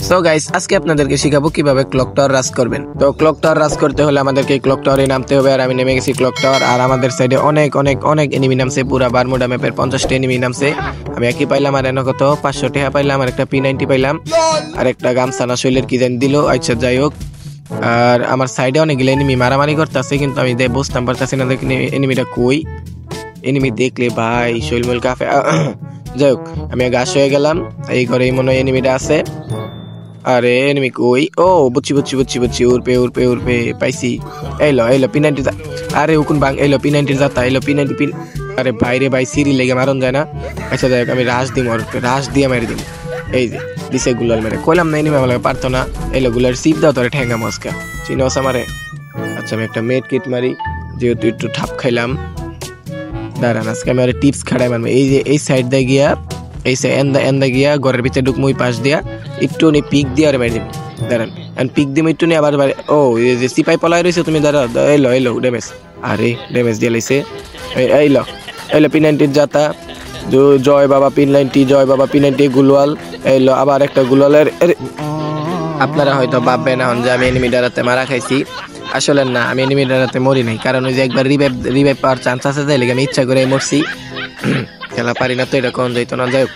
So guys আজকে আপনাদেরকে শিখাবো কিভাবে ক্লক টাওয়ার রাজ করবেন। তো ক্লক টাওয়ার রাজ করতে হলে আমাদেরকে এই ক্লক টাওয়ারে নামতে হবে। আর আমি নেমে গেছি ক্লক টাওয়ার। আর আমাদের সাইডে অনেক অনেক অনেক এনিমি নামছে, পুরা বারমুডা ম্যাপের 50টা এনিমি নামছে। আমি একই পাইলাম, আর এনে কত 500 টাকা পাইলাম, আর একটা P90 পাইলাম, আর একটা গামছা না শৈলের কি জানি দিল। আচ্ছা যাই হোক, আর আমার সাইডে অনেকগুলো এনিমি মারামারি করতেছে, কিন্তু আমি বুঝতাম পারতেছি না দেখি এনিমিটা কই। এনিমি দেখলে ভাই শৈলমূল কাফে। যাই হোক, আমি গাছ হয়ে গেলাম। এই ঘরেই মনে হয় এনিমিটা আছে। আরে এনিমি কই? ও বুঝছি বুঝছি বুঝছি বুঝছি, উড়পে উড়পে উড়পে পাইছি। এলো P90। আরে উকুন বাং এলো P90 যাতা, এলো P90 পিন। আরে বাইরে ভাই সিঁড়ি লেগে মারন যায় না। আচ্ছা যাই হোক, আমি রাশ দিম, ওর রাশ দিয়ে মেরে দিম। এই যে দিছে গুলাল মেরে, কইলাম না এনিমি আমার পারতো না। এলো গুলার সিপ দাও তোরে ঠেঙ্গা মস্কা, চিনোস আমারে? আচ্ছা আমি একটা মেড কিট মারি, যেহেতু একটু ঠাপ খাইলাম। দাঁড়ান আজকে আমি আর টিপস খাড়াই মারবো। এই যে এই সাইড দিয়ে গিয়া, এই এন্দা গিয়া ঘরের ভিতরে ঢুক, মুই পাশ দিয়া একটু নি পিক দিয়ে আর মেরে দিম। দাঁড়ান পিক দিম একটু নি, আবার ও এই যে সিপাই পলাই রয়েছে, তুমি দাঁড়া। এলো ড্যামেজ। আরে ড্যামেজ দিয়ে লাইছে। এলো P90 যাতা। জয় বাবা P90, জয় বাবা P90 গুলওয়াল। এলো আবার একটা গুলওয়ালের। আপনারা হয়তো ভাববেন এখন যে আমি এনিমি ডারাতে মারা খাইছি। আসলে না, আমি এনিমি ডারাতে মরি নাই, কারণ ওই যে একবার রিভাইভ পাওয়ার চান্স আছে, তাই লেগে আমি ইচ্ছা করে মরছি। খেলা পারি না তো, এটা কোন যাইতো না। যাই হোক,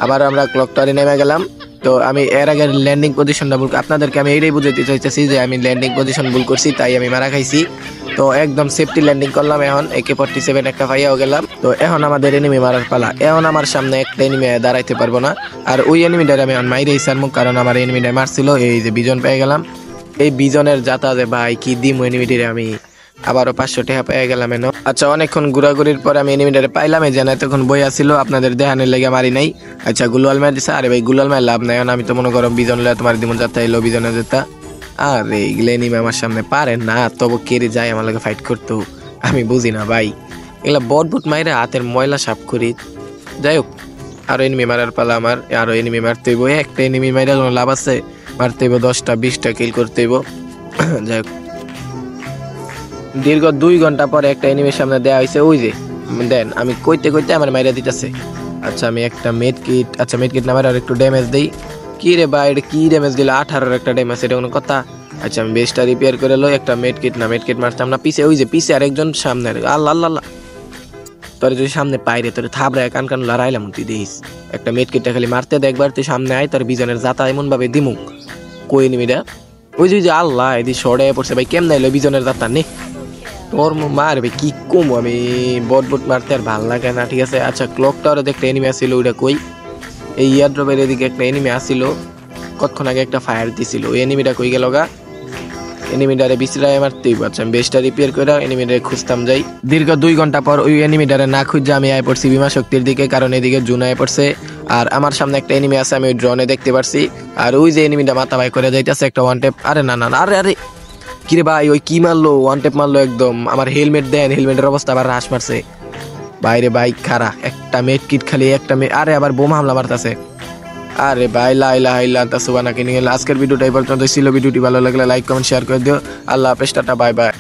আবার আমরা ক্লক টাওয়ারে নেমে গেলাম। তো আমি এর আগে ল্যান্ডিং পজিশনটা ভুল, আপনাদেরকে আমি এইটাই বুঝাইতে চাইতেছি যে আমি ল্যান্ডিং পজিশন ভুল করছি, তাই আমি মারা খাইছি। তো একদম সেফটি ল্যান্ডিং করলাম। এখন AK-47 একটা পাইয়াও গেলাম। তো এখন আমাদের এনিমি মারার পালা। এখন আমার সামনে একটা এনিমি দাঁড়াইতে পারবো না, আর ওই এনিমিটারে আমি এখন মাইরেই সারমু, কারণ আমার এনিমিটা মারছিল। এই যে বিজন পেয়ে গেলাম। এই বিজনের যাতা যে ভাই কি দিম এনিমিটিরে, আমি আবারও 500 টাকা পেয়ে গেলাম এনো। আচ্ছা অনেকক্ষণ ঘোরাঘুরির পর আমি এনিমিটারে পাইলাম। এই যেন এতক্ষণ বই আসছিল, আপনাদের দেখানোর লেগে মারি নাই। আচ্ছা গুলাল মার দিছে। আরে ভাই গুলাল মার লাভ নাই, আমি তো মনে করো বিজন লে তোমার দিমন যাতা এলো বিজনের যেতা। আরে এগুলো এনিমি আমার সামনে পারে না, তবু কেড়ে যায় আমার লাগে ফাইট করতো। আমি বুঝি না ভাই, এগুলা বট মাইরে হাতের ময়লা সাফ করি। যাই হোক, আরো এনিমি মারার পালা আমার। আরো এনিমি মারতে হইব। একটা এনিমি মাইরা কোনো লাভ আছে? মারতে হইব 10টা 20টা কিল করতে হইব। যাই হোক, দীর্ঘ 2 ঘন্টা পরে একটা এনিমির সামনে দেয়া হয়েছে। ওই যে দেন আমি কইতে কইতে আমার মাইরা দিতেছে। আচ্ছা আমি একটা মেড কিট নামার আর একটু ড্যামেজ দেই। কি রে ভাই, এটা কি ড্যামেজ দিল? 18 একটা ড্যামেজ, এটা কোনো কথা? আচ্ছা আমি বেসটা রিপেয়ার করে লই। একটা মেড কিট মারতাম না। পিছে ওই যে পিছে আরেকজন সামনে। আল্লাহ আল্লাহ আল্লাহ, তোর যদি সামনে পাইরে তোর থাবড়ায় কান লড়াইলাম। তুই দেখিস একটা মেড কিটটা খালি মারতে দে একবার, তুই সামনে আয়, তোর বিজনের যাতা এমন ভাবে দিমুক। কই নিমিরা ওই যে আল্লাহ এদি সরে পড়ছে ভাই, কেমন এলো বিজনের যাতা নে তোর মারবে কি কম। আমি বট মারতে আর ভাল লাগে না, ঠিক আছে। আচ্ছা ক্লক টাওয়ারে একটা এনিমি আসছিল, ওইটা কই? এই ইয়ারড্রপের এদিকে একটা এনিমি আসছিল, কতক্ষণ আগে একটা ফায়ার দিছিল। ওই এনিমিটা কই গেল গা? এনিমিটারে বিচরায় মারতেই। আচ্ছা আমি বেসটা রিপেয়ার করে এনিমিটারে খুঁজতাম যাই। দীর্ঘ 2 ঘন্টা পর ওই এনিমিটারে না খুঁজে আমি আয় পড়ছি বিমা শক্তির দিকে, কারণ এদিকে জুন আয় পড়ছে। আর আমার সামনে একটা এনিমি আছে, আমি ওই ড্রোনে দেখতে পারছি। আর ওই যে এনিমিটা মাথা ভাই করে যাইতেছে একটা ওয়ান টেপ। আরে না না, আরে কিরে ভাই, ওই কি মারলো? ওয়ান টেপ মারলো একদম। আমার হেলমেট দেন, হেলমেটের অবস্থা আবার হ্রাস মারছে। বাইরে বাইক খারা একটা মেড কিট খালি একটা আরে আবার বোম হামলা মারতেছে। আরে ভাই লা ইলাহা ইল্লা আনতা সুবহানাকা। আজকের ভিডিওটা এই পর্যন্ত ছিল। ভিডিওটি ভালো লাগলে লাইক কমেন্ট শেয়ার করে দিও। আল্লাহ হাফেজ, টাটা বাই বাই।